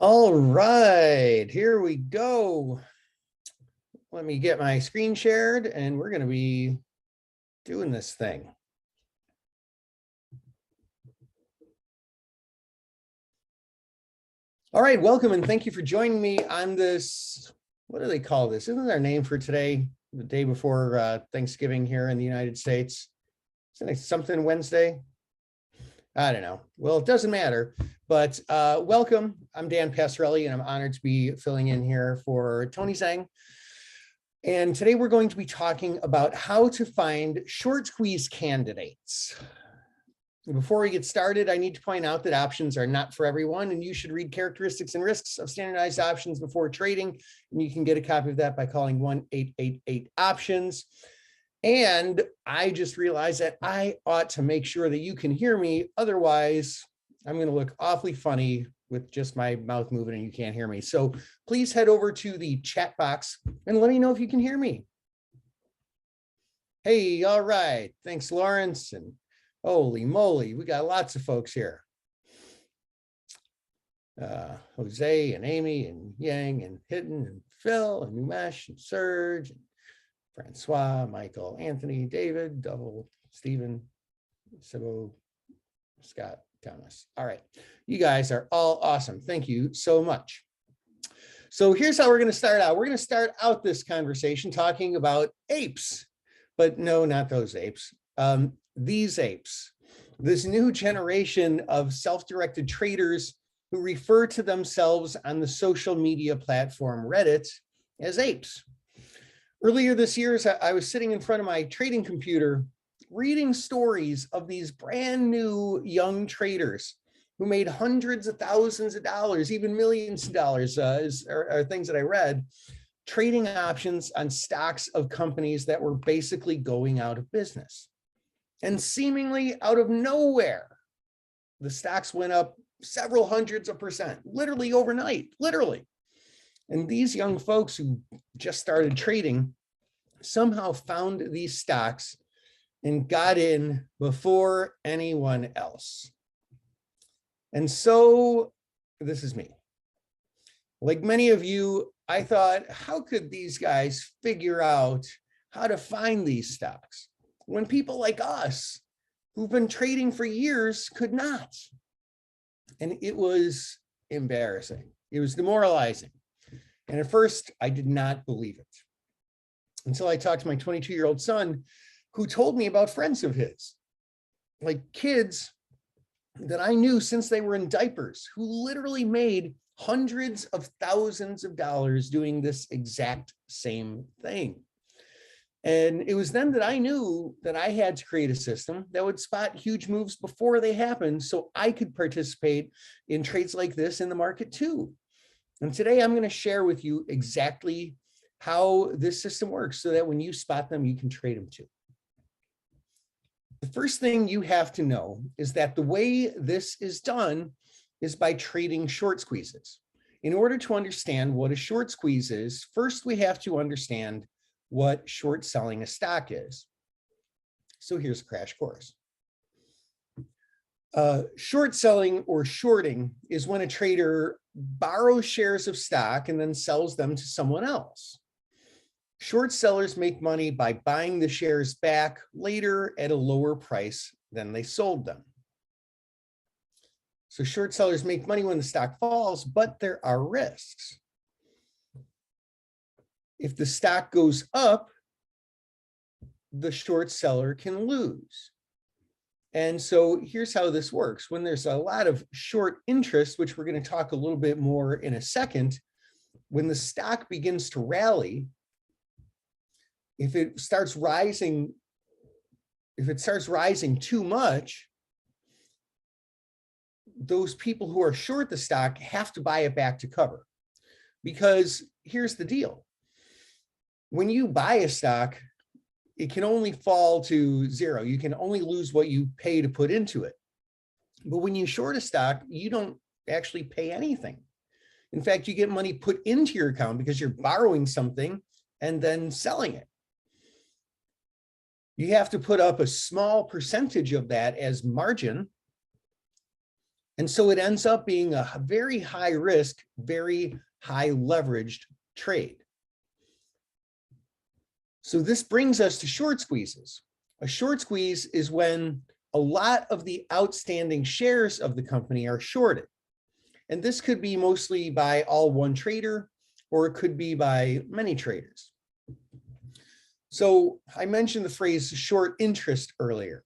All right, here we go. Let me get my screen shared and we're going to be doing this thing. All right, welcome and thank you for joining me on this. What do they call this? Isn't there a name for today, the day before Thanksgiving here in the United States? Isn't it something Wednesday? I don't know. Well, it doesn't matter, but welcome. I'm Dan Passarelli and I'm honored to be filling in here for Tony Zhang. And today we're going to be talking about how to find short squeeze candidates. Before we get started, I need to point out that options are not for everyone, and you should read characteristics and risks of standardized options before trading. And you can get a copy of that by calling 1-888-OPTIONS. And I just realized that I ought to make sure that you can hear me. Otherwise, I'm going to look awfully funny with just my mouth moving and you can't hear me. So please head over to the chat box and let me know if you can hear me. Hey, all right. Thanks, Lawrence. And holy moly, we got lots of folks here. Jose and Amy and Yang and Hidden and Phil and Umesh and Serge and Francois, Michael, Anthony, David, Double, Stephen, Sibo, Scott, Thomas. All right. You guys are all awesome. Thank you so much. So here's how we're going to start out. We're going to start out this conversation talking about apes, but no, not those apes. These apes, this new generation of self-directed traders who refer to themselves on the social media platform Reddit as apes. Earlier this year, I was sitting in front of my trading computer reading stories of these brand new young traders who made hundreds of thousands of dollars, even millions of dollars, are things that I read, trading options on stocks of companies that were basically going out of business. And seemingly out of nowhere, the stocks went up several hundreds of percent, literally overnight, literally. And these young folks who just started trading somehow found these stocks and got in before anyone else. And so this is me. Like many of you, I thought, how could these guys figure out how to find these stocks when people like us who've been trading for years could not? And it was embarrassing. It was demoralizing. And at first, I did not believe it until I talked to my 22-year-old son, who told me about friends of his, like kids that I knew since they were in diapers, who literally made hundreds of thousands of dollars doing this exact same thing. And it was then that I knew that I had to create a system that would spot huge moves before they happened so I could participate in trades like this in the market too. And today I'm going to share with you exactly how this system works so that when you spot them, you can trade them too. The first thing you have to know is that the way this is done is by trading short squeezes. In order to understand what a short squeeze is, first we have to understand what short selling a stock is. So here's a crash course. Short selling or shorting is when a trader borrows shares of stock and then sells them to someone else. Short sellers make money by buying the shares back later at a lower price than they sold them. So short sellers make money when the stock falls, but there are risks. If the stock goes up, the short seller can lose. And so here's how this works. When there's a lot of short interest, which we're going to talk a little bit more in a second, when the stock begins to rally, if it starts rising too much, those people who are short the stock have to buy it back to cover. Because here's the deal. When you buy a stock, it can only fall to zero. You can only lose what you pay to put into it. But when you short a stock, you don't actually pay anything. In fact, you get money put into your account because you're borrowing something and then selling it. You have to put up a small percentage of that as margin. And so it ends up being a very high risk, very high leveraged trade. So this brings us to short squeezes. A short squeeze is when a lot of the outstanding shares of the company are shorted. And this could be mostly by all one trader, or it could be by many traders. So I mentioned the phrase short interest earlier.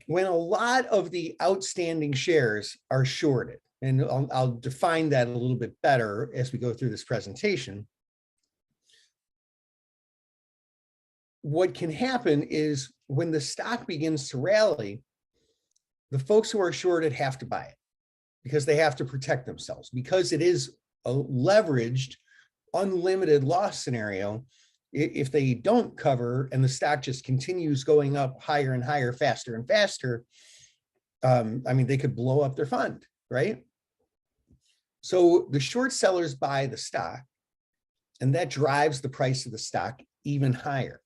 When a lot of the outstanding shares are shorted, and I'll define that a little bit better as we go through this presentation, what can happen is when the stock begins to rally, the folks who are shorted have to buy it because they have to protect themselves. Because it is a leveraged, unlimited loss scenario, if they don't cover and the stock just continues going up higher and higher, faster and faster, I mean, they could blow up their fund, right? So the short sellers buy the stock, and that drives the price of the stock even higher.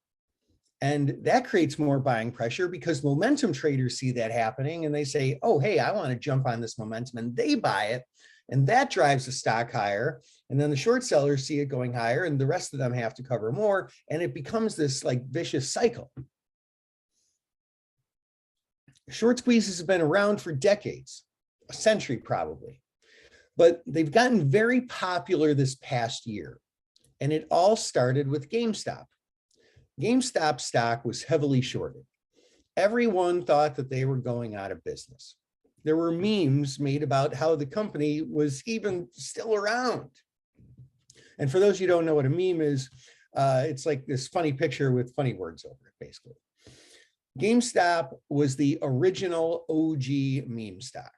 And that creates more buying pressure because momentum traders see that happening and they say, oh, hey, I want to jump on this momentum, and they buy it. And that drives the stock higher. And then the short sellers see it going higher and the rest of them have to cover more. And it becomes this like vicious cycle. Short squeezes have been around for decades, a century probably, but they've gotten very popular this past year. And it all started with GameStop. GameStop stock was heavily shorted. Everyone thought that they were going out of business. There were memes made about how the company was even still around. And for those of you who don't know what a meme is, it's like this funny picture with funny words over it, basically. GameStop was the original OG meme stock.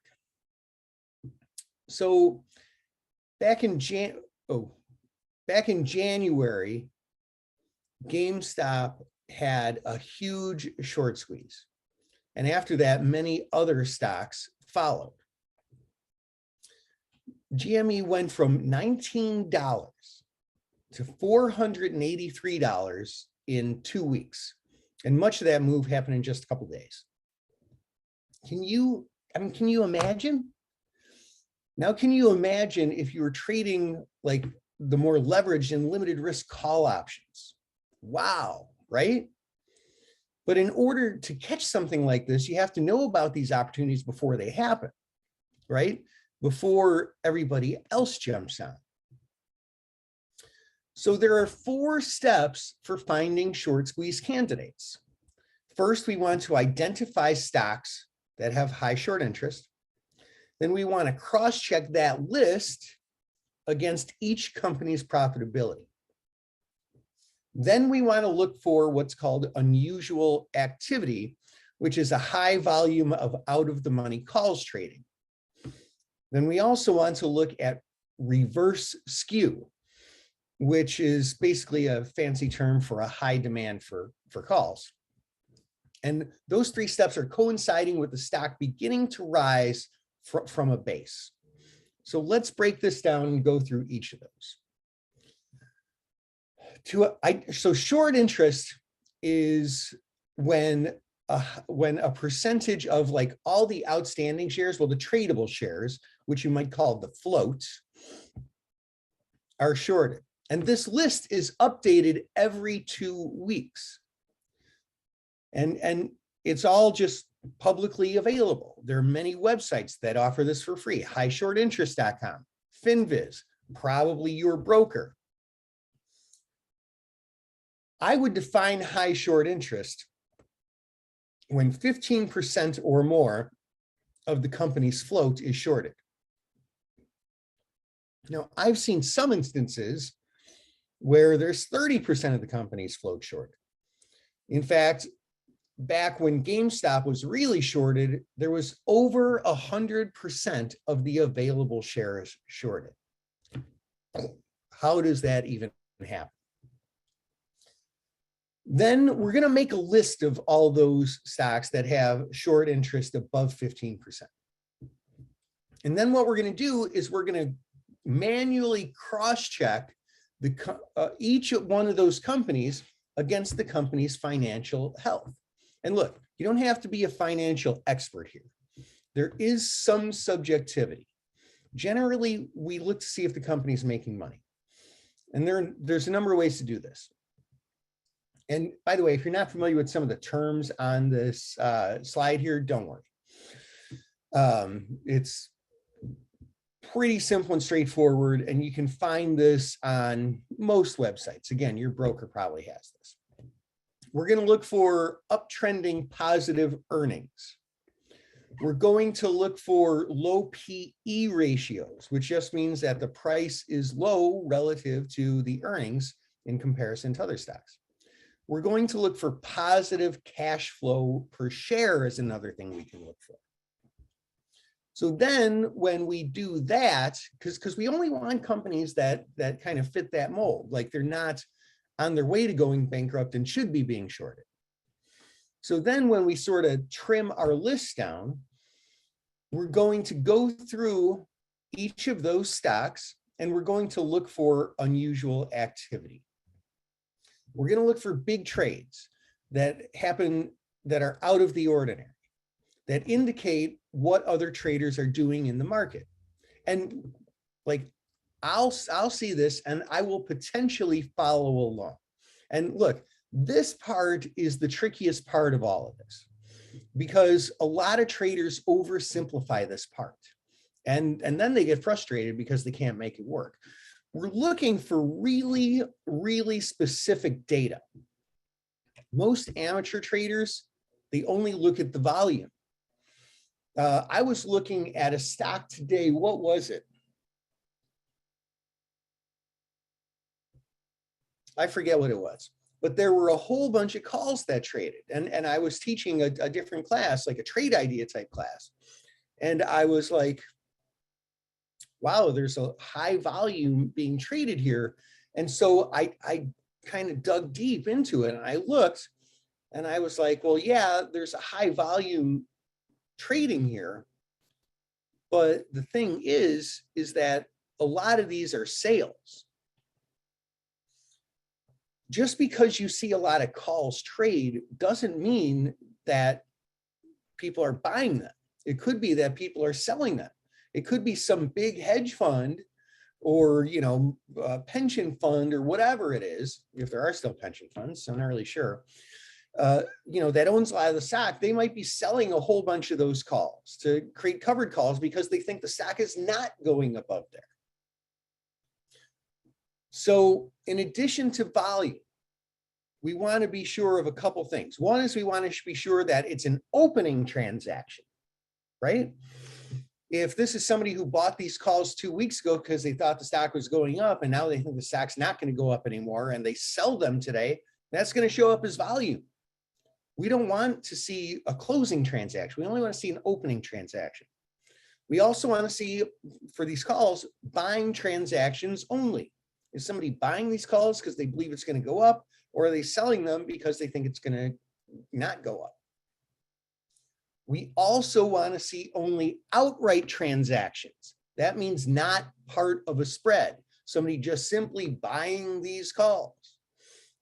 So back in January, GameStop had a huge short squeeze. And after that, many other stocks followed. GME went from $19 to $483 in 2 weeks. And much of that move happened in just a couple of days. Can you imagine? Now, can you imagine if you were trading like the more leveraged and limited risk call options? Wow, right? But in order to catch something like this, you have to know about these opportunities before they happen, right? Before everybody else jumps on. So there are 4 steps for finding short squeeze candidates. First, we want to identify stocks that have high short interest. Then we want to cross-check that list against each company's profitability. Then we want to look for what's called unusual activity, which is a high volume of out-of-the-money calls trading. Then we also want to look at reverse skew, which is basically a fancy term for a high demand for calls. And those 3 steps are coinciding with the stock beginning to rise from a base. So let's break this down and go through each of those. So short interest is when a percentage of like all the outstanding shares, well, the tradable shares, which you might call the float, are shorted. And this list is updated every 2 weeks. And it's all just publicly available. There are many websites that offer this for free. highshortinterest.com, FinViz, probably your broker. I would define high short interest when 15% or more of the company's float is shorted. Now, I've seen some instances where there's 30% of the company's float shorted. In fact, back when GameStop was really shorted, there was over 100% of the available shares shorted. How does that even happen? Then we're going to make a list of all those stocks that have short interest above 15%. And then what we're going to do is we're going to manually cross-check each one of those companies against the company's financial health. And look, you don't have to be a financial expert here. there is some subjectivity. Generally, we look to see if the company is making money. And there's a number of ways to do this. And by the way, if you're not familiar with some of the terms on this slide here, don't worry. It's pretty simple and straightforward, and you can find this on most websites. Again, your broker probably has this. We're going to look for uptrending positive earnings. We're going to look for low PE ratios, which just means that the price is low relative to the earnings in comparison to other stocks. We're going to look for positive cash flow per share as another thing we can look for. So then when we do that, because we only want companies that kind of fit that mold, like they're not on their way to going bankrupt and should be being shorted. So then when we sort of trim our list down, we're going to go through each of those stocks and we're going to look for unusual activity. We're going to look for big trades that happen that are out of the ordinary, that indicate what other traders are doing in the market. And like, I'll see this and I will potentially follow along. And look, this part is the trickiest part of all of this, because a lot of traders oversimplify this part. And then they get frustrated because they can't make it work. We're looking for really, really specific data. Most amateur traders, they only look at the volume. I was looking at a stock today. What was it? I forget what it was, but there were a whole bunch of calls that traded. And I was teaching a different class, like a trade idea type class. And I was like, wow, there's a high volume being traded here. And so I kind of dug deep into it and I looked and I was like, well, yeah, there's a high volume trading here. But the thing is that a lot of these are sales. Just because you see a lot of calls trade doesn't mean that people are buying them. It could be that people are selling them. It could be some big hedge fund or, pension fund or whatever it is, if there are still pension funds, I'm not really sure, that owns a lot of the stock. They might be selling a whole bunch of those calls to create covered calls because they think the stock is not going above there. So in addition to volume, we want to be sure of a couple things. One is we want to be sure that it's an opening transaction, right? If this is somebody who bought these calls 2 weeks ago because they thought the stock was going up and now they think the stock's not going to go up anymore and they sell them today, that's going to show up as volume. We don't want to see a closing transaction. We only want to see an opening transaction. We also want to see, for these calls, buying transactions only. Is somebody buying these calls because they believe it's going to go up, or are they selling them because they think it's going to not go up? We also want to see only outright transactions. That means not part of a spread. Somebody just simply buying these calls.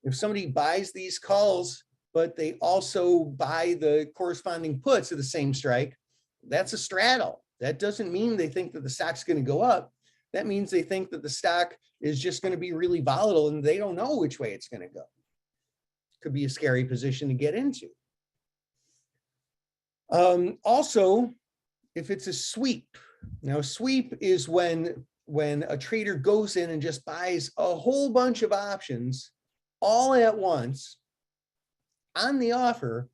If somebody buys these calls, but they also buy the corresponding puts of the same strike, that's a straddle. That doesn't mean they think that the stock's going to go up. That means they think that the stock is just going to be really volatile and they don't know which way it's going to go. Could be a scary position to get into. Also, if it's a sweep. Now, sweep is when a trader goes in and just buys a whole bunch of options all at once on the offer,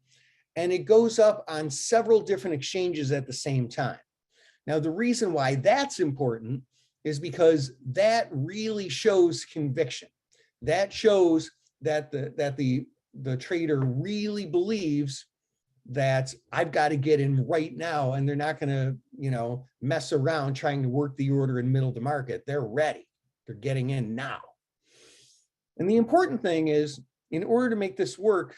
and it goes up on several different exchanges at the same time. Now, the reason why that's important is because that really shows conviction. That shows that the trader really believes that I've got to get in right now, and they're not going to, mess around trying to work the order in middle of the market. They're ready. They're getting in now. And the important thing is, in order to make this work,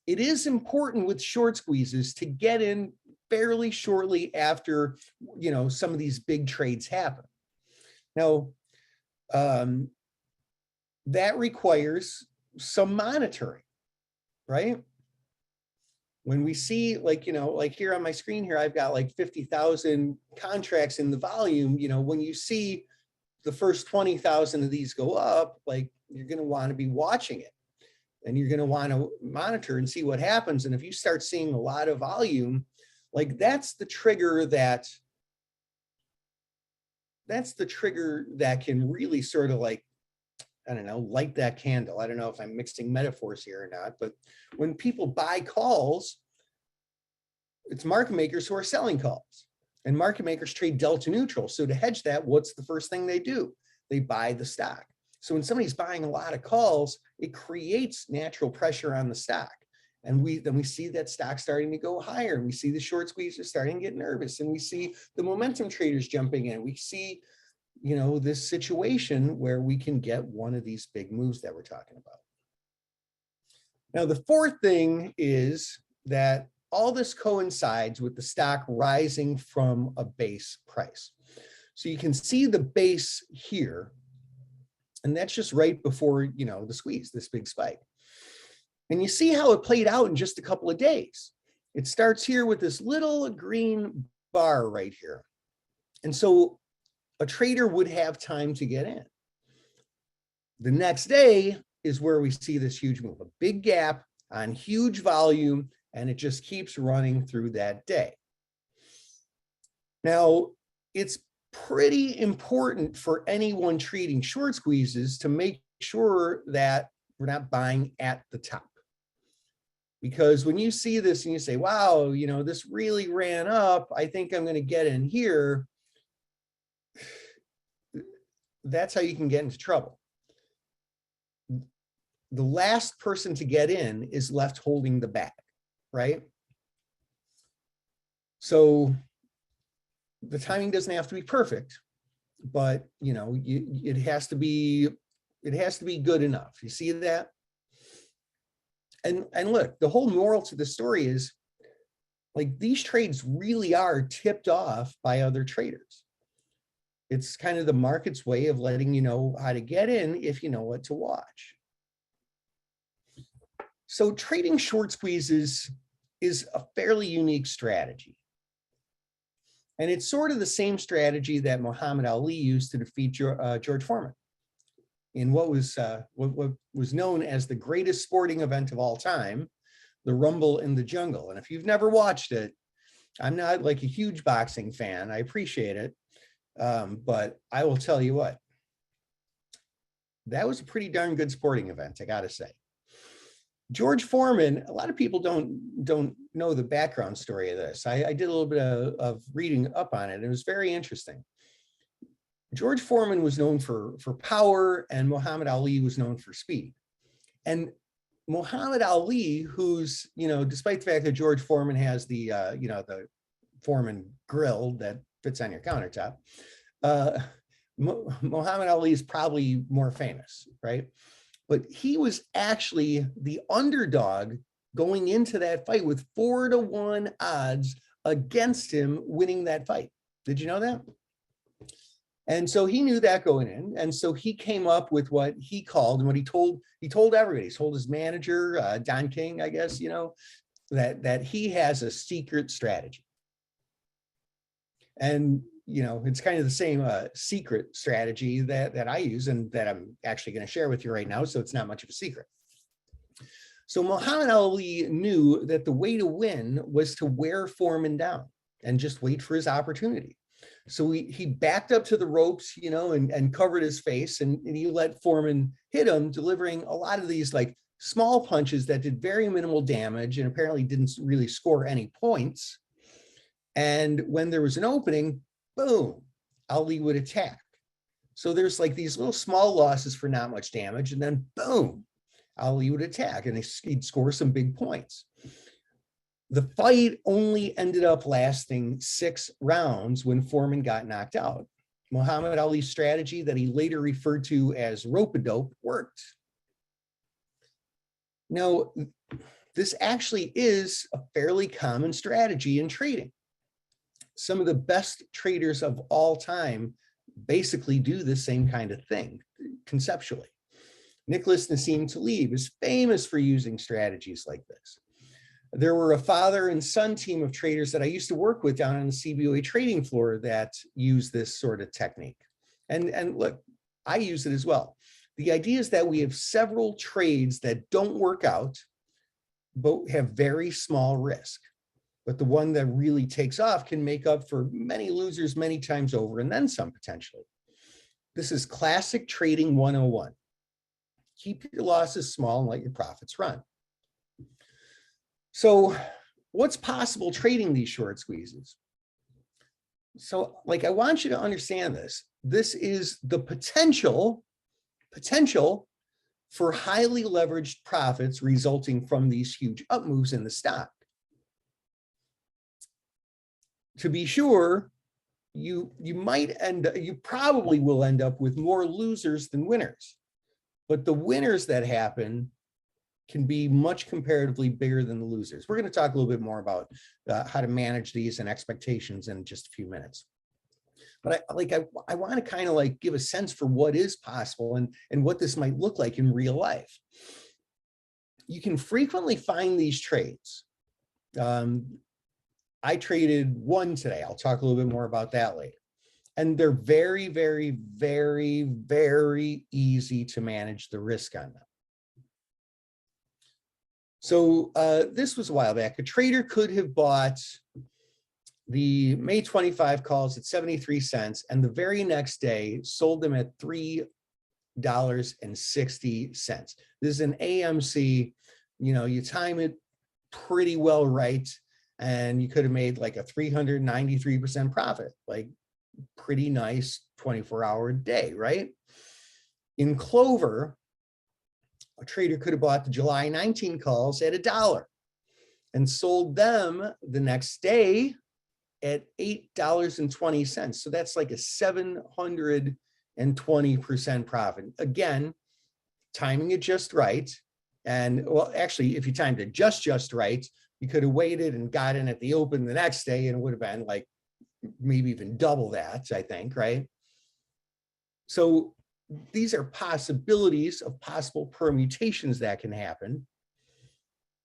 it is important with short squeezes to get in fairly shortly after, some of these big trades happen. Now, that requires some monitoring, right? When we see like, like here on my screen here, I've got like 50,000 contracts in the volume, when you see the first 20,000 of these go up, like you're going to want to be watching it and you're going to want to monitor and see what happens. And if you start seeing a lot of volume, like that's the trigger that can really sort of like, I don't know, light that candle. I don't know if I'm mixing metaphors here or not, but when people buy calls, it's market makers who are selling calls, and market makers trade delta neutral. So to hedge that, what's the first thing they do? They buy the stock. So when somebody's buying a lot of calls, it creates natural pressure on the stock. And then we see that stock starting to go higher, and we see the short squeezers starting to get nervous, and we see the momentum traders jumping in. We see, this situation where we can get one of these big moves that we're talking about. Now, the fourth thing is that all this coincides with the stock rising from a base price. So you can see the base here, and that's just right before, the squeeze, this big spike. And you see how it played out in just a couple of days. It starts here with this little green bar right here. And so a trader would have time to get in. The next day is where we see this huge move, a big gap on huge volume, and it just keeps running through that day. Now, it's pretty important for anyone trading short squeezes to make sure that we're not buying at the top. Because when you see this and you say, wow, this really ran up, I think I'm going to get in here, that's how you can get into trouble. The last person to get in is left holding the bag, right? So the timing doesn't have to be perfect, but it has to be good enough. You see that? And look, the whole moral to the story is like these trades really are tipped off by other traders. It's kind of the market's way of letting you know how to get in if you know what to watch. So trading short squeezes is a fairly unique strategy. And it's sort of the same strategy that Muhammad Ali used to defeat George Foreman in what was known as the greatest sporting event of all time, the Rumble in the Jungle. And if you've never watched it, I'm not like a huge boxing fan. I appreciate it. But I will tell you what, that was a pretty darn good sporting event, I gotta say. George Foreman, a lot of people don't know the background story of this. I did a little bit of reading up on it. It was very interesting. George Foreman was known for power, and Muhammad Ali was known for speed. And Muhammad Ali, who's, despite the fact that George Foreman has the, the Foreman grill that fits on your countertop, Muhammad Ali is probably more famous, right? But he was actually the underdog going into that fight with 4-to-1 odds against him winning that fight. Did you know that? And so he knew that going in. And so he came up with what he called, and what he told everybody, he told his manager, Don King, I guess, that he has a secret strategy. And, it's kind of the same secret strategy that I use and that I'm actually going to share with you right now. So it's not much of a secret. So Muhammad Ali knew that the way to win was to wear Foreman down and just wait for his opportunity. So he backed up to the ropes, and covered his face, and he let Foreman hit him, delivering a lot of these like small punches that did very minimal damage and apparently didn't really score any points. And when there was an opening, boom, Ali would attack. So there's like these little small losses for not much damage, and then boom, Ali would attack, and he'd score some big points. The fight only ended up lasting 6 rounds when Foreman got knocked out. Muhammad Ali's strategy that he later referred to as rope-a-dope worked. Now, this actually is a fairly common strategy in trading. Some of the best traders of all time basically do the same kind of thing conceptually. Nicholas Nassim Taleb is famous for using strategies like this. There were a father and son team of traders that I used to work with down on the CBOE trading floor that use this sort of technique. And look, I use it as well. The idea is that we have several trades that don't work out, but have very small risk. But the one that really takes off can make up for many losers many times over and then some potentially. This is classic trading 101. Keep your losses small and let your profits run. So what's possible trading these short squeezes? So like, I want you to understand this. This is the potential for highly leveraged profits resulting from these huge up moves in the stock. To be sure, you probably will end up with more losers than winners, but the winners that happen can be much comparatively bigger than the losers. We're going to talk a little bit more about how to manage these and expectations in just a few minutes. But I want to kind of like give a sense for what is possible and what this might look like in real life. You can frequently find these trades. I traded one today. I'll talk a little bit more about that later. And they're very, very, very, very easy to manage the risk on them. So this was a while back. A trader could have bought the May 25 calls at 73 cents and the very next day sold them at $3.60. This is an AMC, you know, you time it pretty well right, and you could have made like a 393% profit, like pretty nice 24-hour day, right? In Clover, a trader could have bought the July 19 calls at $1 and sold them the next day at $8.20. So that's like a 720% profit. Again, timing it just right. And well, actually, if you timed it just right, you could have waited and got in at the open the next day and it would have been like maybe even double that, I think, right? So these are possibilities of possible permutations that can happen.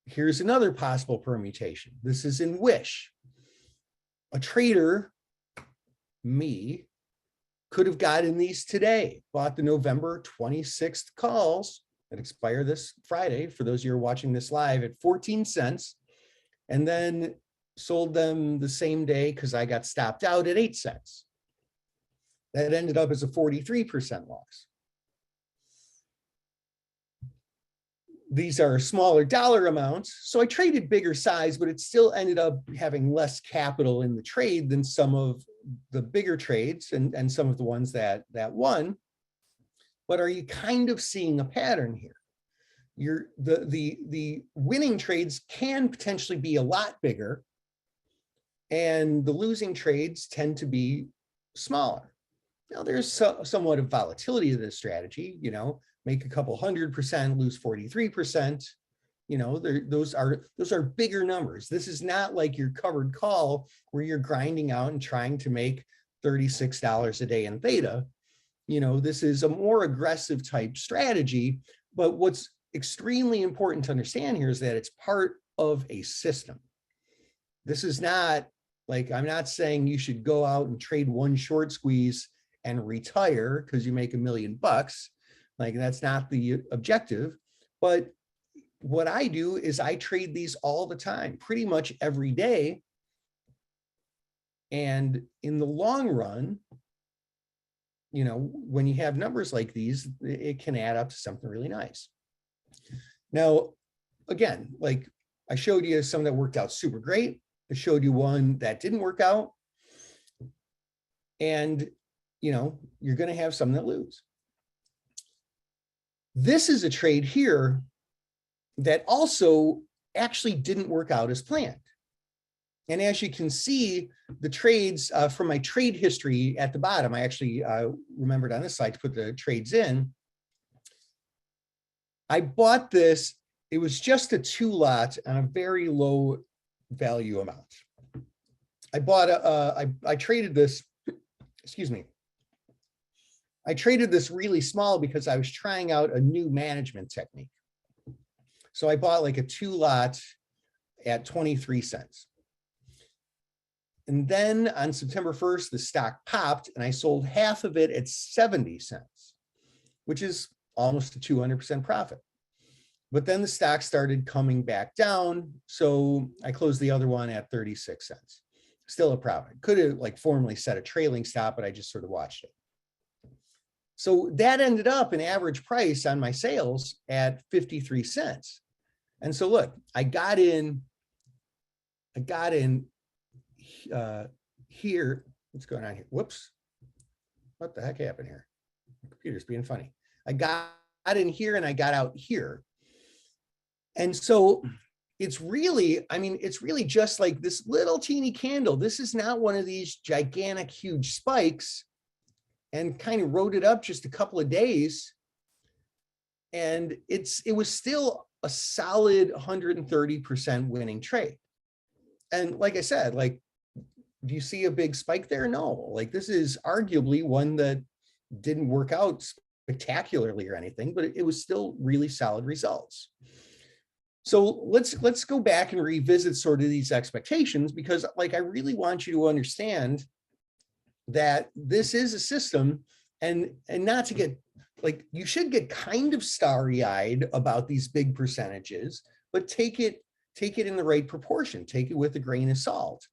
Here's another possible permutation. This is in Wish. A trader, me, could have gotten these today, bought the November 26th calls that expire this Friday, for those of you who are watching this live, at 14 cents, and then sold them the same day because I got stopped out at 8 cents. That ended up as a 43% loss. These are smaller dollar amounts, so I traded bigger size, but it still ended up having less capital in the trade than some of the bigger trades and some of the ones that won. But are you kind of seeing a pattern here? The winning trades can potentially be a lot bigger, and the losing trades tend to be smaller. Now, there's somewhat of volatility to this strategy, you know, make a couple 100%, lose 43%. You know, those are bigger numbers. This is not like your covered call where you're grinding out and trying to make $36 a day in theta. You know, this is a more aggressive type strategy, but what's extremely important to understand here is that it's part of a system. This is not like, I'm not saying you should go out and trade one short squeeze and retire because you make $1 million. Like, that's not the objective. But what I do is I trade these all the time, pretty much every day. And in the long run, you know, when you have numbers like these, it can add up to something really nice. Now, again, like I showed you some that worked out super great. I showed you one that didn't work out. And, you know, you're going to have some that lose. This is a trade here that also actually didn't work out as planned. And as you can see, the trades from my trade history at the bottom, I actually remembered on this slide to put the trades in. I bought this, it was just a 2-lot on a very low value amount. I bought I traded this, excuse me. I traded this really small because I was trying out a new management technique. So I bought like a 2-lot at 23 cents. And then on September 1st, the stock popped and I sold half of it at 70 cents, which is almost a 200% profit. But then the stock started coming back down. So I closed the other one at 36 cents. Still a profit. Could have like formally set a trailing stop, but I just sort of watched it. So that ended up an average price on my sales at 53 cents. And so look, I got in here. What's going on here? Whoops. What the heck happened here? The computer's being funny. I got in here and I got out here. And so it's really, I mean, it's really just like this little teeny candle. This is not one of these gigantic, huge spikes, and kind of rode it up just a couple of days. And it was still a solid 130% winning trade. And like I said, like, do you see a big spike there? No, like this is arguably one that didn't work out spectacularly or anything, but it was still really solid results. So let's go back and revisit sort of these expectations, because like I really want you to understand that this is a system, and not to get like, you should get kind of starry-eyed about these big percentages, but take it in the right proportion, take it with a grain of salt.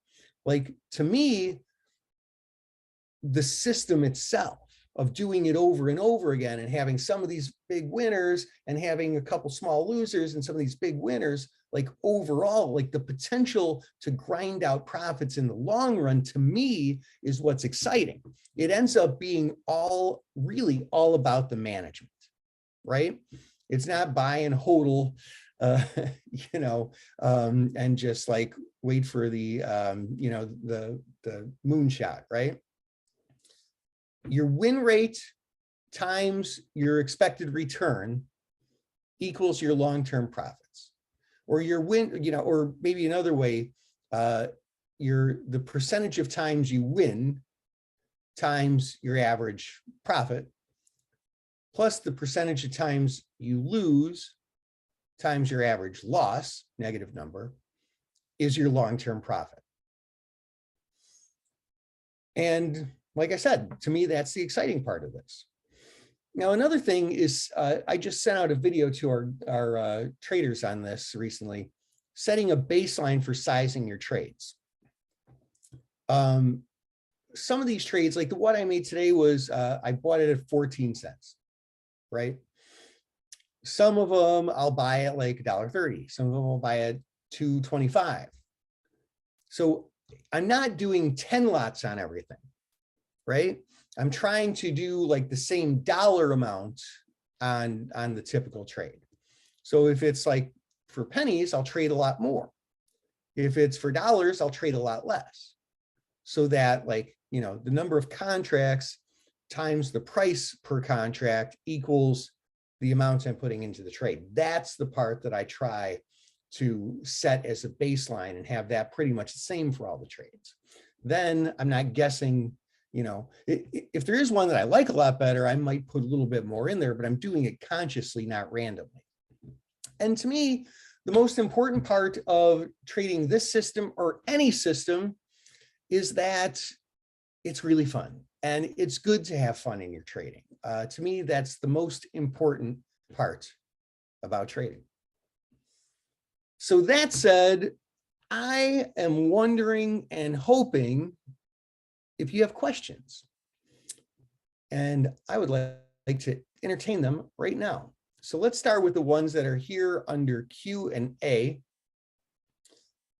Like to me, the system itself of doing it over and over again and having some of these big winners and having a couple small losers and some of these big winners, like overall, like the potential to grind out profits in the long run, to me, is what's exciting. It ends up being really all about the management, right? It's not buy and hodl, and just like wait for the, the moonshot, right? Your win rate times your expected return equals your long-term profits, or your win, or maybe another way, the percentage of times you win times your average profit, plus the percentage of times you lose times your average loss, negative number, is your long-term profit. And like I said, to me, that's the exciting part of this. Now, another thing is, I just sent out a video to our traders on this recently, setting a baseline for sizing your trades. Some of these trades, like the one I made today was, I bought it at 14 cents, right? Some of them I'll buy at like $1.30. Some of them I'll buy at $2.25. So I'm not doing 10 lots on everything, right? I'm trying to do like the same dollar amount on the typical trade. So if it's like for pennies, I'll trade a lot more. If it's for dollars, I'll trade a lot less. So that like, the number of contracts times the price per contract equals the amount I'm putting into the trade. That's the part that I try to set as a baseline and have that pretty much the same for all the trades. Then I'm not guessing, if there is one that I like a lot better, I might put a little bit more in there, but I'm doing it consciously, not randomly. And to me, the most important part of trading this system or any system is that it's really fun, and it's good to have fun in your trading. To me, that's the most important part about trading. So that said, I am wondering and hoping if you have questions, and I would like to entertain them right now. So let's start with the ones that are here under Q&A.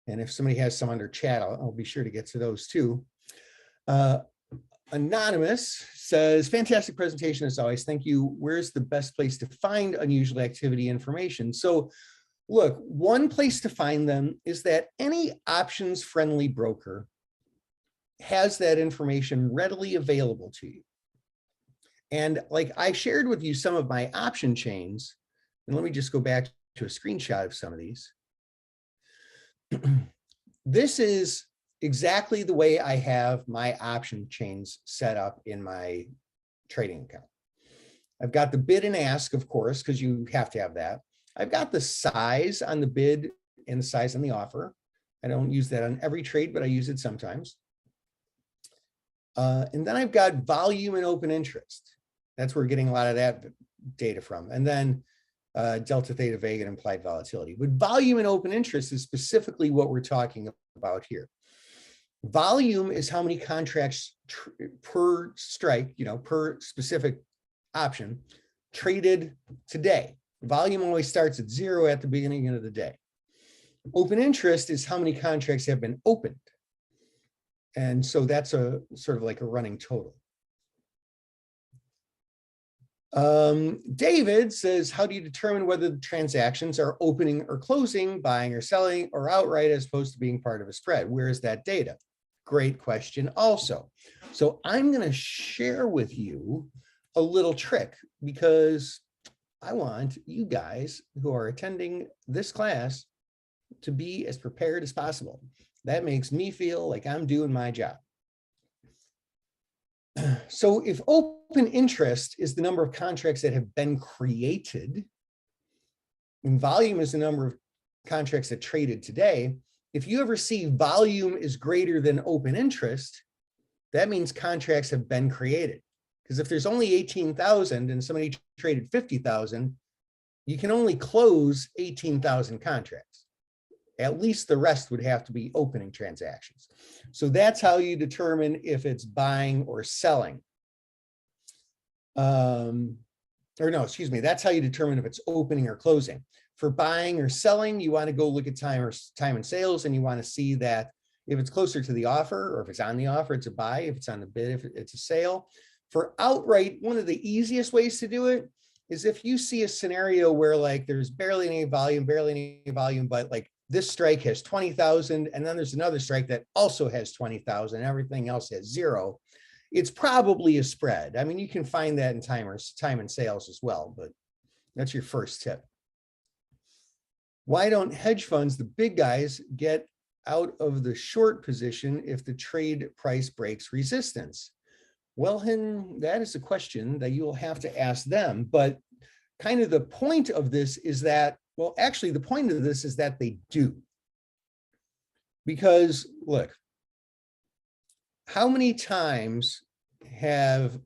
And if somebody has some under chat, I'll be sure to get to those too. Anonymous says, fantastic presentation as always. Thank you. Where's the best place to find unusual activity information? So look, one place to find them is that any options friendly broker has that information readily available to you. And like I shared with you some of my option chains, and let me just go back to a screenshot of some of these. This is exactly the way I have my option chains set up in my trading account. I've got the bid and ask, of course, because you have to have that. I've got the size on the bid and the size on the offer. I don't use that on every trade, but I use it sometimes. And then I've got volume and open interest. That's where we're getting a lot of that data from. And then delta, theta, vega, and implied volatility. But volume and open interest is specifically what we're talking about here. Volume is how many contracts per strike, per specific option traded today. Volume always starts at 0 at the beginning of the day. Open interest is how many contracts have been opened. And so that's a sort of like a running total. David says, how do you determine whether the transactions are opening or closing, buying or selling, or outright as opposed to being part of a spread? Where is that data? Great question also. So I'm going to share with you a little trick because I want you guys who are attending this class to be as prepared as possible. That makes me feel like I'm doing my job. So if open interest is the number of contracts that have been created, and volume is the number of contracts that traded today, if you ever see volume is greater than open interest, that means contracts have been created. Because if there's only 18,000 and somebody traded 50,000, you can only close 18,000 contracts. At least the rest would have to be opening transactions. So that's how you determine if it's buying or selling. That's how you determine if it's opening or closing. For buying or selling, you want to go look at time and sales, and you want to see that if it's closer to the offer, or if it's on the offer, it's a buy. If it's on the bid, if it's a sale. For outright, one of the easiest ways to do it is if you see a scenario where like there's barely any volume, but like this strike has 20,000, and then there's another strike that also has 20,000, everything else has 0. It's probably a spread. I mean, you can find that in time and sales as well, but that's your first tip. Why don't hedge funds, the big guys, get out of the short position if the trade price breaks resistance? Well, that is a question that you will have to ask them. But kind of the point of this is that, well, actually, the point of this is that they do. Because look, how many times have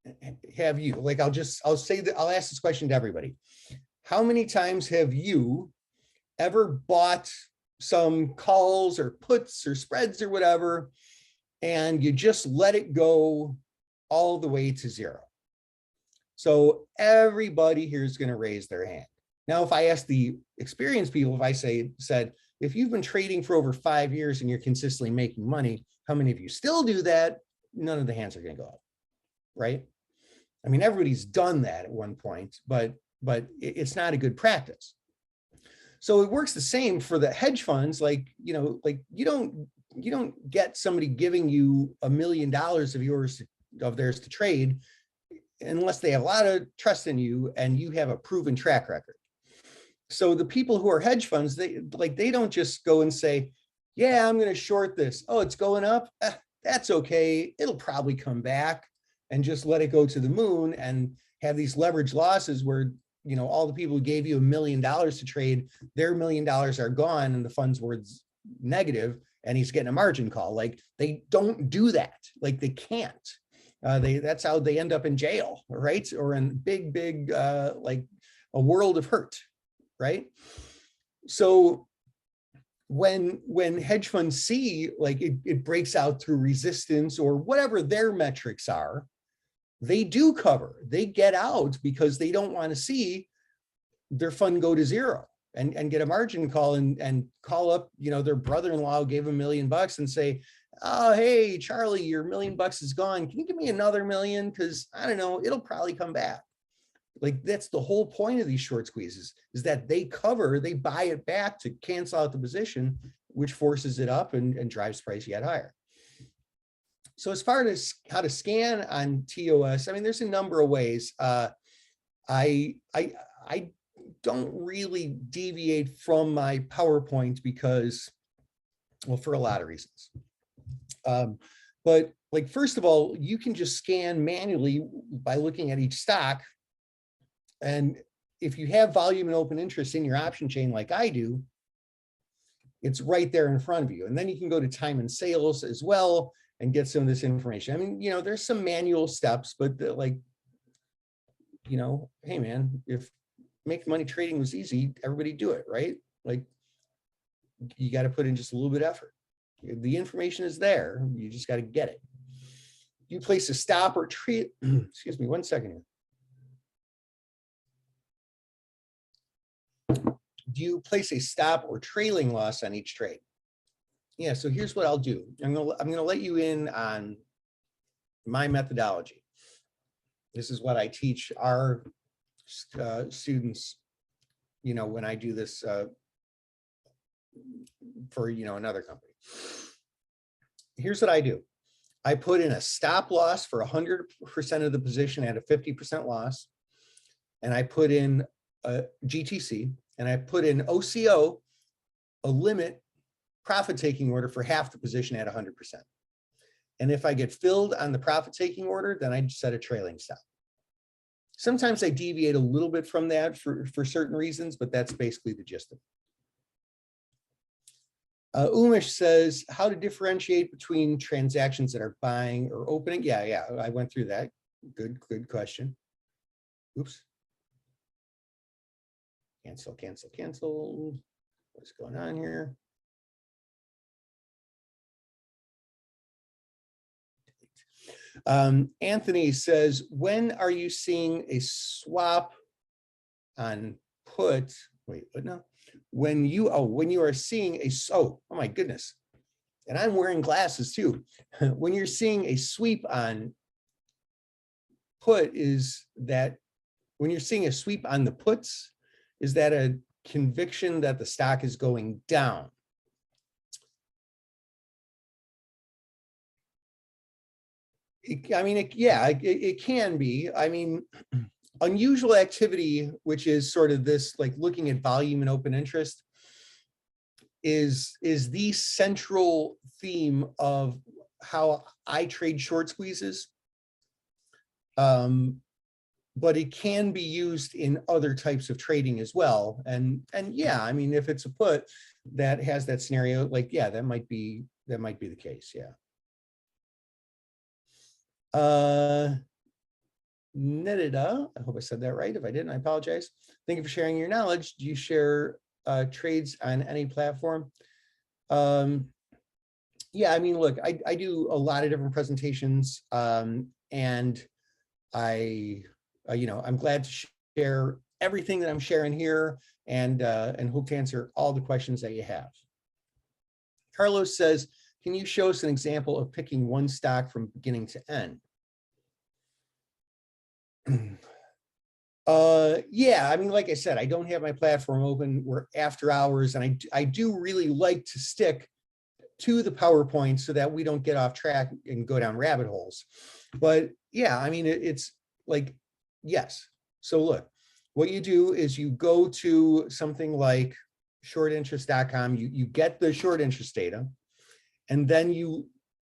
you, like, I'll ask this question to everybody. How many times have you ever bought some calls or puts or spreads or whatever, and you just let it go all the way to 0? So everybody here is going to raise their hand. Now, if I ask the experienced people, if I said, if you've been trading for over 5 years and you're consistently making money, how many of you still do that? None of the hands are going to go up, right? I mean, everybody's done that at one point, but it's not a good practice. So it works the same for the hedge funds. Like you don't get somebody giving you $1 million of theirs to trade unless they have a lot of trust in you and you have a proven track record. So the people who are hedge funds, they don't just go and say, yeah, I'm going to short this. Oh, it's going up. That's okay. It'll probably come back, and just let it go to the moon and have these leverage losses where, all the people who gave you $1 million to trade, their $1 million are gone and the fund's worth negative, and he's getting a margin call. Like, they don't do that. Like, they can't. That's how they end up in jail, right? Or in big, like a world of hurt, right? So when hedge funds see like it breaks out through resistance or whatever their metrics are, they do cover. They get out because they don't want to see their fund go to 0 and get a margin call and call up, their brother-in-law who gave them $1 million and say, oh, hey, Charlie, your $1 million is gone. Can you give me another $1 million? Because I don't know, it'll probably come back. Like, that's the whole point of these short squeezes, is that they buy it back to cancel out the position, which forces it up and drives price yet higher. So as far as how to scan on TOS, I mean, there's a number of ways. I don't really deviate from my PowerPoint because, well, for a lot of reasons. But like, first of all, you can just scan manually by looking at each stock. And if you have volume and open interest in your option chain like I do, It's right there in front of you. And then you can go to time and sales as well and get some of this information. I mean, there's some manual steps, but like, hey man, if making money trading was easy, everybody do it, right? Like, you got to put in just a little bit of effort. The information is there. You just got to get it. You place a stop or trade. Excuse me, 1 second here. Do you place a stop or trailing loss on each trade? Yeah, so here's what I'll do. I'm gonna let you in on my methodology. This is what I teach our students, when I do this for, another company. Here's what I do. I put in a stop loss for 100% of the position at a 50% loss. And I put in a GTC, and I put in OCO, a limit profit-taking order for half the position at 100%. And if I get filled on the profit-taking order, then I set a trailing stop. Sometimes I deviate a little bit from that for certain reasons, but that's basically the gist of it. Umesh says, how to differentiate between transactions that are buying or opening. Yeah, I went through that. Good question. Oops. Cancel. What's going on here? Anthony says, when are you seeing a swap on put? Wait, what now? When you are seeing a, oh my goodness. And I'm wearing glasses too. When you're seeing a sweep on put, is that when you're seeing a sweep on the puts, is that a conviction that the stock is going down? It can be. I mean, unusual activity, which is sort of this, like looking at volume and open interest, is the central theme of how I trade short squeezes. But it can be used in other types of trading as well. And yeah, I mean, if it's a put that has that scenario, like, yeah, that might be the case. Yeah. Netida, I hope I said that right. If I didn't, I apologize. Thank you for sharing your knowledge. Do you share trades on any platform? Yeah, I mean, look, I do a lot of different presentations, and I'm glad to share everything that I'm sharing here, and hope to answer all the questions that you have. Carlos says, can you show us an example of picking one stock from beginning to end? Yeah, I mean, like I said, I don't have my platform open. We're after hours, and I do really like to stick to the PowerPoint so that we don't get off track and go down rabbit holes. But yeah, I mean, it's like, yes. So look, what you do is you go to something like shortinterest.com, you get the short interest data, and then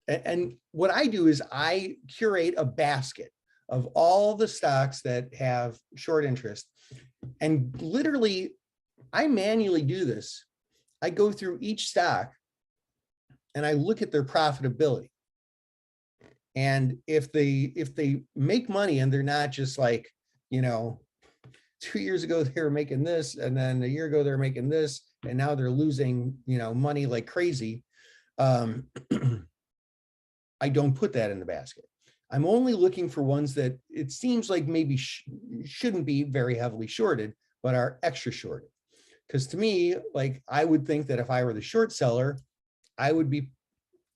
and what I do is I curate a basket of all the stocks that have short interest. And literally, I manually do this. I go through each stock and I look at their profitability. And if they make money and they're not just like, 2 years ago they were making this, and then a year ago they're making this, and now they're losing, money like crazy, I don't put that in the basket. I'm only looking for ones that it seems like maybe shouldn't be very heavily shorted, but are extra shorted. Because to me, like, I would think that if I were the short seller, I would be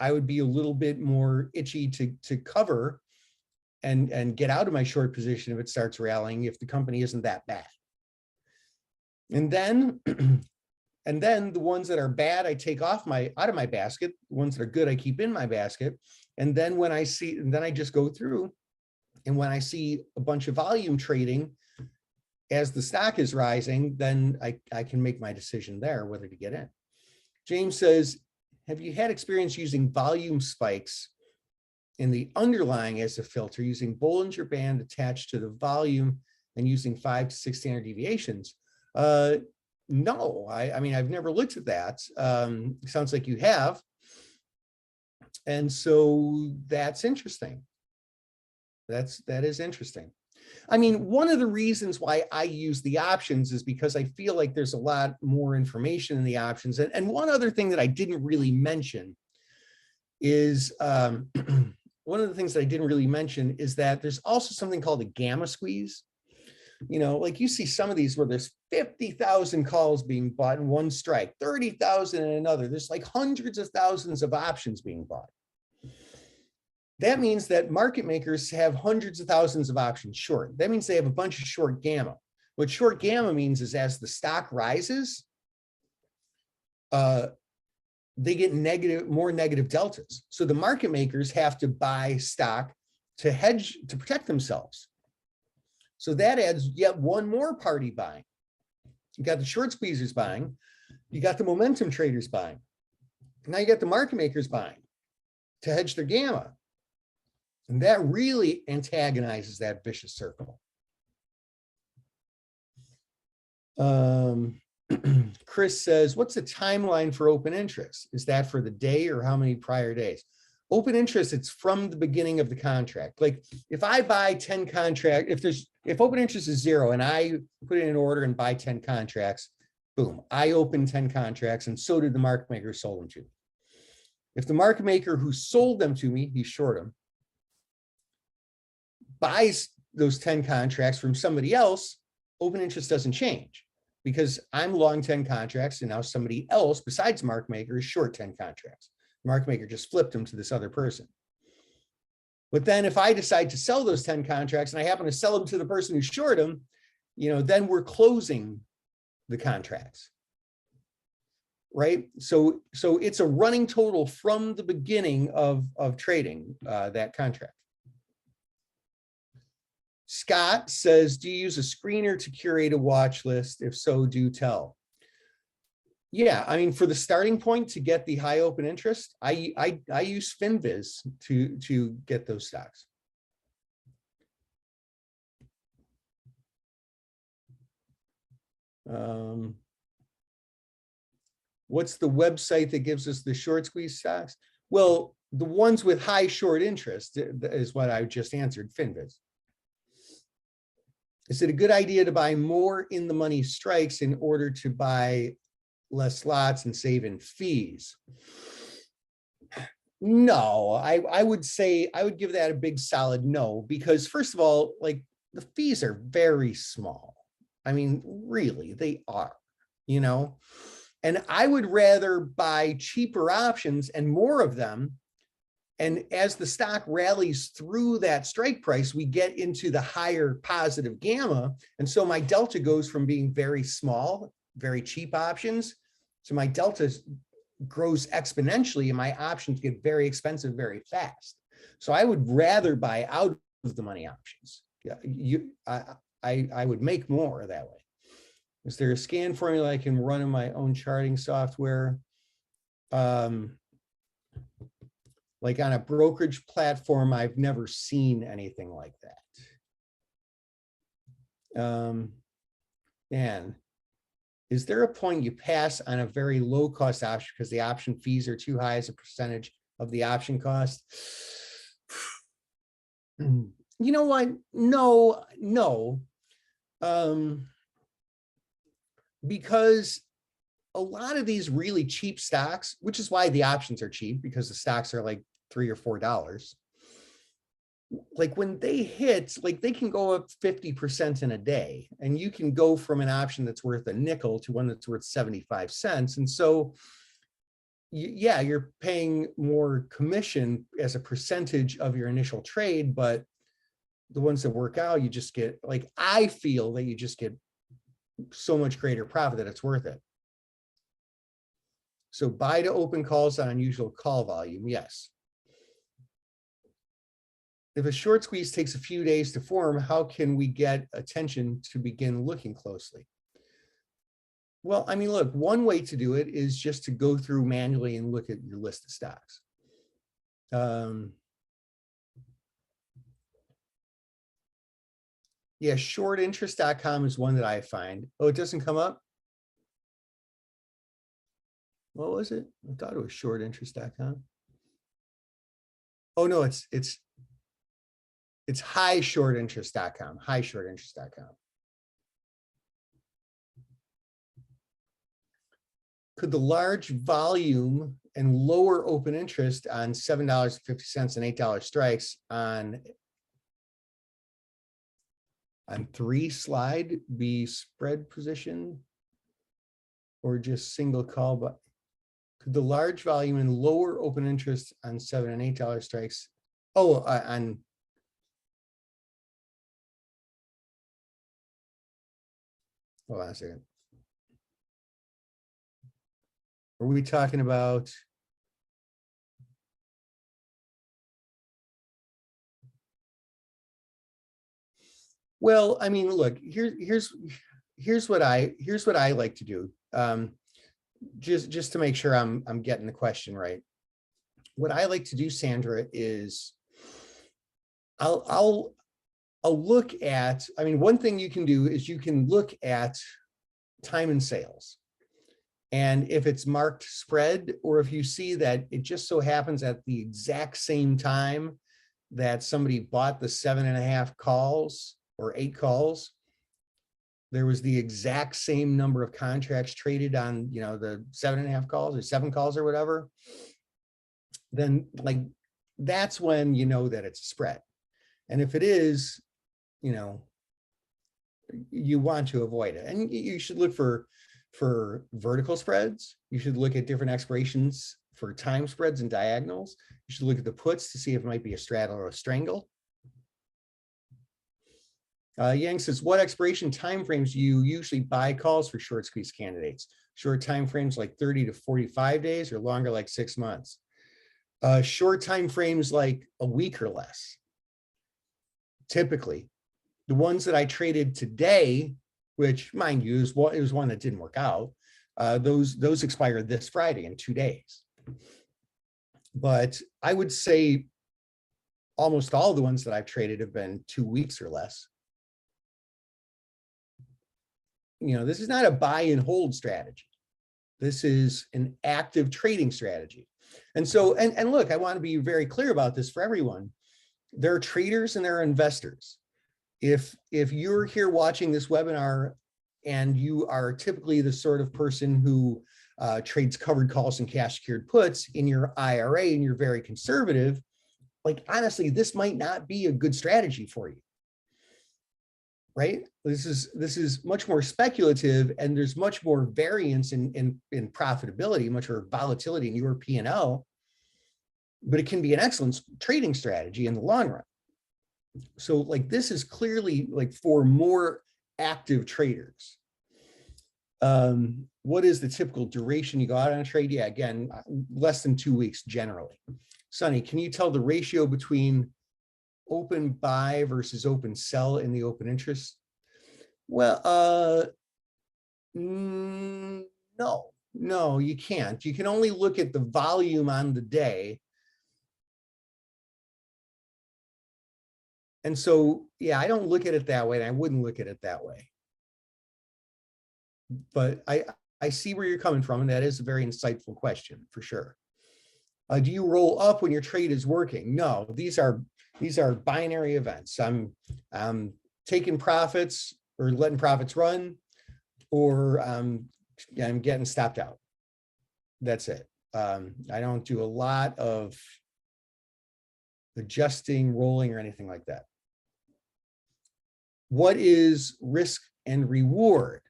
a little bit more itchy to cover and get out of my short position if it starts rallying, if the company isn't that bad. And then the ones that are bad, I take out of my basket. The ones that are good, I keep in my basket. And then I just go through, and when I see a bunch of volume trading as the stock is rising, then I can make my decision there whether to get in. James says, have you had experience using volume spikes in the underlying as a filter, using Bollinger Band attached to the volume and using 5 to 6 standard deviations? No, I mean, I've never looked at that. Sounds like you have. And so that's interesting. That is interesting. I mean, one of the reasons why I use the options is because I feel like there's a lot more information in the options. And one other thing that I didn't really mention is one of the things that I didn't really mention is that there's also something called a gamma squeeze. You know, like you see some of these where there's 50,000 calls being bought in one strike, 30,000 in another. There's like hundreds of thousands of options being bought. That means that market makers have hundreds of thousands of options short. That means they have a bunch of short gamma. What short gamma means is as the stock rises, they get more negative deltas. So the market makers have to buy stock to hedge, to protect themselves. So that adds yet one more party buying. You got the short squeezers buying, you got the momentum traders buying. Now you got the market makers buying to hedge their gamma. And that really antagonizes that vicious circle. Chris says, what's the timeline for open interest? Is that for the day or how many prior days? Open interest, it's from the beginning of the contract. Like if I buy 10 contracts, if open interest is 0 and I put in an order and buy 10 contracts, boom, I open 10 contracts and so did the market maker who sold them to me. If the market maker who sold them to me, he short them, buys those 10 contracts from somebody else, open interest doesn't change because I'm long 10 contracts and now somebody else besides market maker is short 10 contracts. Market maker just flipped them to this other person. But then if I decide to sell those 10 contracts and I happen to sell them to the person who short them, you know, then we're closing the contracts. Right? So it's a running total from the beginning of trading that contract. Scott says, do you use a screener to curate a watch list? If so, do tell. Yeah, I mean, for the starting point to get the high open interest, I use FinViz to get those stocks. What's the website that gives us the short squeeze stocks? Well, the ones with high short interest is what I just answered, FinViz. Is it a good idea to buy more in the money strikes in order to buy less lots and save in fees? No, I would say, I would give that a big solid no, because first of all, like the fees are very small. I mean, really, they are, you know, and I would rather buy cheaper options and more of them. And as the stock rallies through that strike price, we get into the higher positive gamma. And so my delta goes from being very small, very cheap options, to my delta grows exponentially and my options get very expensive very fast. So I would rather buy out of the money options. Yeah, I would make more that way. Is there a scan formula I can run in my own charting software? Like on a brokerage platform, I've never seen anything like that. And is there a point you pass on a very low cost option because the option fees are too high as a percentage of the option cost? You know what? No. Because a lot of these really cheap stocks, which is why the options are cheap, because the stocks are like $3 or $4. Like when they hit, like they can go up 50% in a day, and you can go from an option that's worth a nickel to one that's worth 75 cents. And so, yeah, you're paying more commission as a percentage of your initial trade, but the ones that work out, you just get, like, I feel that you just get so much greater profit that it's worth it. So buy to open calls on unusual call volume, yes. If a short squeeze takes a few days to form, how can we get attention to begin looking closely? Well, I mean, look, one way to do it is just to go through manually and look at your list of stocks. Yeah, shortinterest.com is one that I find. Oh, it doesn't come up? What was it? I thought it was shortinterest.com. Oh no, it's highshortinterest.com. Highshortinterest.com. Could the large volume and lower open interest on $7.50 and $8 strikes on 3 slide be spread position or just single call? But could the large volume and lower open interest on $7 and $8 strikes? Oh, on hold on a second. Are we talking about? Well, I mean, look, here's what I like to do. Just to make sure I'm getting the question right. What I like to do, Sandra, is I'll look at, I mean, one thing you can do is you can look at time and sales. And if it's marked spread, or if you see that it just so happens at the exact same time that somebody bought the 7.5 calls or 8 calls, there was the exact same number of contracts traded on, you know, the 7.5 calls or 7 calls or whatever, then like that's when you know that it's a spread. And if it is, you know, you want to avoid it. And you should look for vertical spreads. You should look at different expirations for time spreads and diagonals. You should look at the puts to see if it might be a straddle or a strangle. Yang says, what expiration timeframes do you usually buy calls for short squeeze candidates? Short timeframes like 30 to 45 days or longer like 6 months? Short timeframes like a week or less. Typically, the ones that I traded today, which mind you, it was one that didn't work out. Those expire this Friday in 2 days. But I would say almost all the ones that I've traded have been 2 weeks or less. You know, this is not a buy and hold strategy. This is an active trading strategy. And so, and look, I want to be very clear about this for everyone. There are traders and there are investors. If you're here watching this webinar and you are typically the sort of person who trades covered calls and cash secured puts in your IRA and you're very conservative, like honestly, this might not be a good strategy for you. Right? This is much more speculative, and there's much more variance in profitability, much more volatility in your P&L, but it can be an excellent trading strategy in the long run. So like this is clearly like for more active traders. What is the typical duration you go out on a trade? Yeah, again, less than 2 weeks generally. Sonny, can you tell the ratio between open buy versus open sell in the open interest? Well, no, you can't. You can only look at the volume on the day. And so, yeah, I don't look at it that way, and I wouldn't look at it that way. But I see where you're coming from, and that is a very insightful question for sure. Do you roll up when your trade is working? No, these are binary events. I'm taking profits or letting profits run, or I'm getting stopped out. That's it. I don't do a lot of adjusting, rolling, or anything like that. What is risk and reward?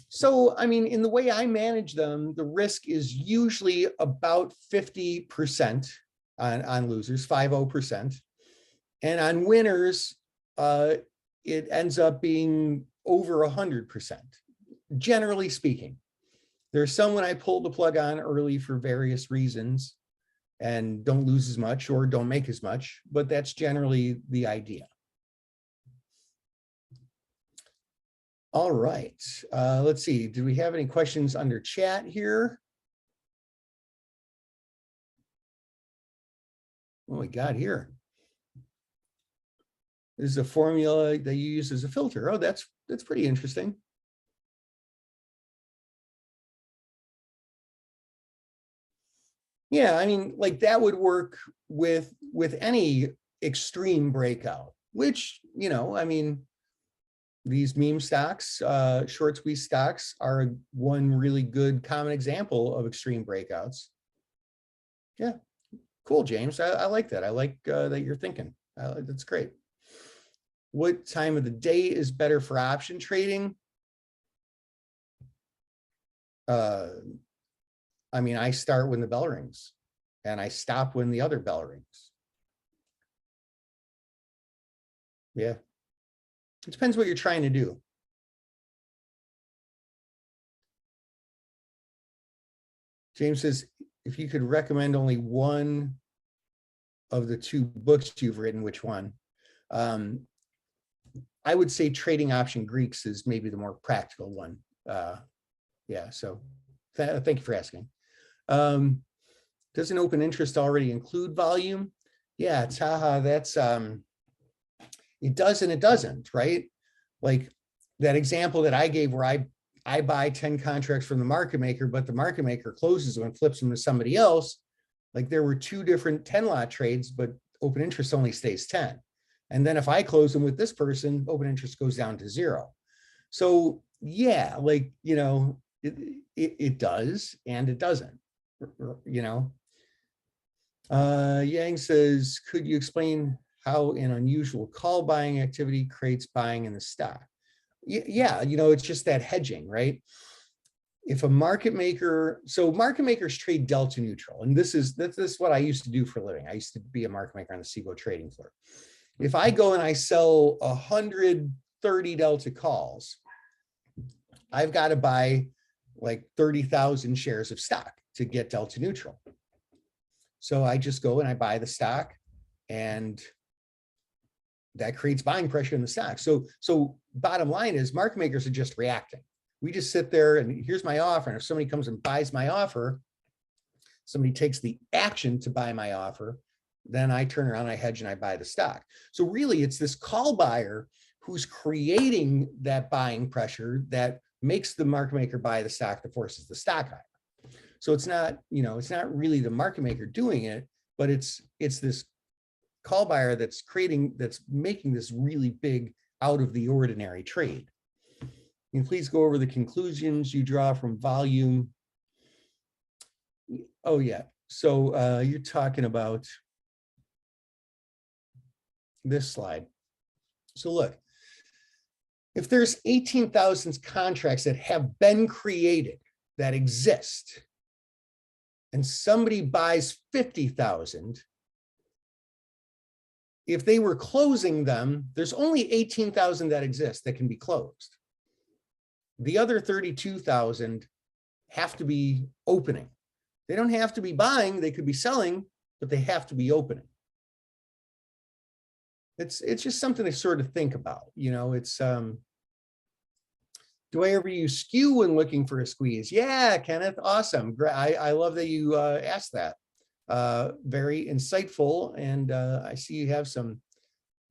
So, I mean, in the way I manage them, the risk is usually about 50% on losers, 50%. And on winners, it ends up being over 100%, generally speaking. There's some when I pull the plug on early for various reasons and don't lose as much or don't make as much, but that's generally the idea. All right, let's see. Do we have any questions under chat here? What we got here? This is a formula that you use as a filter. Oh, that's pretty interesting. Yeah, I mean, like that would work with any extreme breakout, which, I mean, these meme stocks, short squeeze stocks are one really good common example of extreme breakouts. Yeah, cool, James. I like that. I like that you're thinking. That's great. What time of the day is better for option trading? I mean, I start when the bell rings and I stop when the other bell rings. Yeah. It depends what you're trying to do. James says, if you could recommend only one of the two books you've written, which one? I would say Trading Option Greeks is maybe the more practical one. Yeah, so thank you for asking. Doesn't open interest already include volume? Yeah, Taha, that's, it does and it doesn't, right? Like that example that I gave where I buy 10 contracts from the market maker, but the market maker closes them and flips them to somebody else. Like there were two different 10 lot trades, but open interest only stays 10. And then if I close them with this person, open interest goes down to 0. So yeah, like, it does and it doesn't, Yang says, could you explain how an unusual call buying activity creates buying in the stock? Yeah, it's just that hedging, right? If a market maker, so market makers trade delta neutral, and this is what I used to do for a living. I used to be a market maker on the CBOE trading floor. If I go and I sell 130 delta calls, I've got to buy like 30,000 shares of stock to get delta neutral. So I just go and I buy the stock, and that creates buying pressure in the stock. So bottom line is market makers are just reacting. We just sit there and here's my offer. And if somebody comes and buys my offer, somebody takes the action to buy my offer, then I turn around, I hedge, and I buy the stock. So really it's this call buyer who's creating that buying pressure that makes the market maker buy the stock, that forces the stock higher. So it's not, it's not really the market maker doing it, but it's this call buyer that's making this really big out of the ordinary trade. And please go over the conclusions you draw from volume. Oh yeah, so you're talking about this slide. So look, if there's 18,000 contracts that have been created, that exist, and somebody buys 50,000, if they were closing them, there's only 18,000 that exist that can be closed. The other 32,000 have to be opening. They don't have to be buying, they could be selling, but they have to be opening. It's just something to sort of think about. It's, do I ever use skew when looking for a squeeze? Yeah, Kenneth, awesome. I love that you asked that. Very insightful, and I see you have some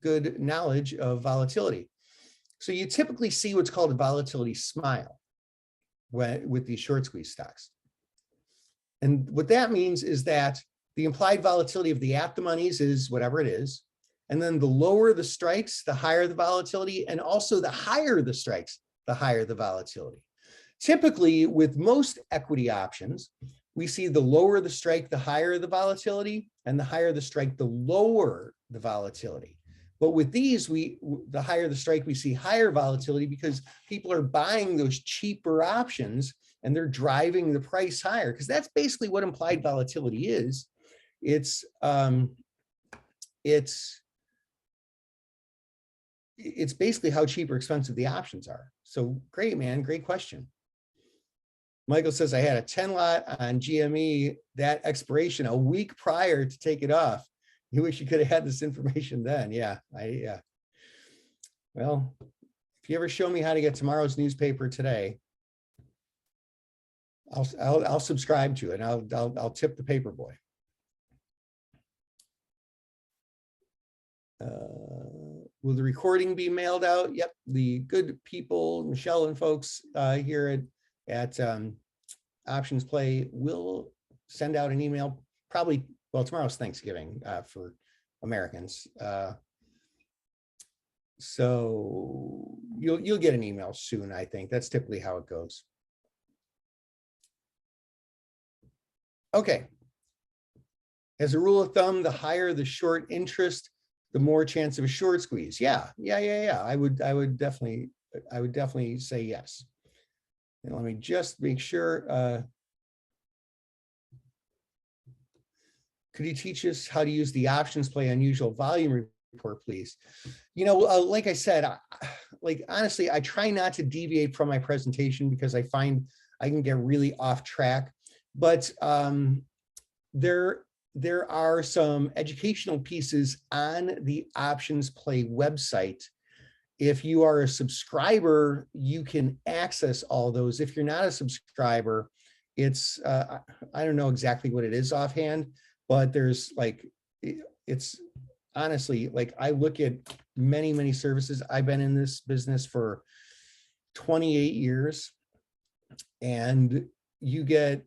good knowledge of volatility. So you typically see what's called a volatility smile with these short squeeze stocks. And what that means is that the implied volatility of the at the monies is whatever it is. And then the lower the strikes, the higher the volatility, and also the higher the strikes, the higher the volatility. Typically, with most equity options, we see the lower the strike, the higher the volatility, and the higher the strike, the lower the volatility. But with these, the higher the strike, we see higher volatility because people are buying those cheaper options and they're driving the price higher, because that's basically what implied volatility is. It's basically how cheap or expensive the options are. So great, man, great question. Michael says, I had a 10 lot on GME, that expiration a week prior to take it off. You wish you could have had this information then. Yeah, well, if you ever show me how to get tomorrow's newspaper today, I'll subscribe to it. And I'll tip the paper boy. Will the recording be mailed out? Yep, the good people, Michelle and folks here at OptionsPlay will send out an email probably, well, tomorrow's Thanksgiving for Americans. So you'll get an email soon, I think. That's typically how it goes. Okay. As a rule of thumb, the higher the short interest, the more chance of a short squeeze. Yeah. I would definitely say yes. And let me just make sure. Could you teach us how to use the OptionsPlay unusual volume report, please? You know, like I said, like honestly, I try not to deviate from my presentation because I find I can get really off track. But there are some educational pieces on the OptionsPlay website. If you are a subscriber, you can access all those. If you're not a subscriber, it's I don't know exactly what it is offhand, but there's like, it's honestly, like I look at many services. I've been in this business for 28 years, and you get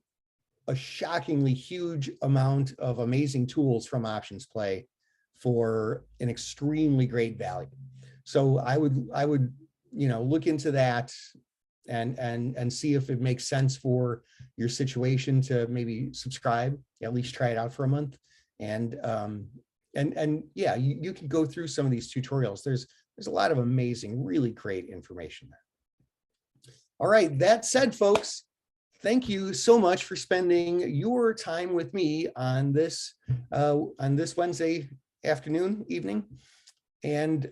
a shockingly huge amount of amazing tools from OptionsPlay for an extremely great value. So I would, you know, look into that and see if it makes sense for your situation to maybe subscribe, at least try it out for a month. And yeah, you can go through some of these tutorials. There's a lot of amazing, really great information there. All right, that said, folks, thank you so much for spending your time with me on this Wednesday afternoon, evening. And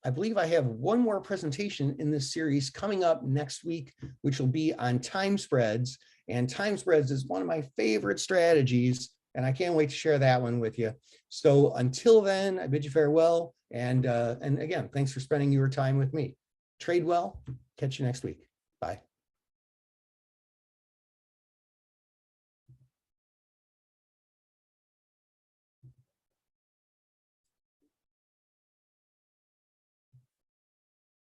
I believe I have one more presentation in this series coming up next week, which will be on time spreads. And time spreads is one of my favorite strategies, and I can't wait to share that one with you. So until then, I bid you farewell. And again, thanks for spending your time with me. Trade well. Catch you next week. Bye.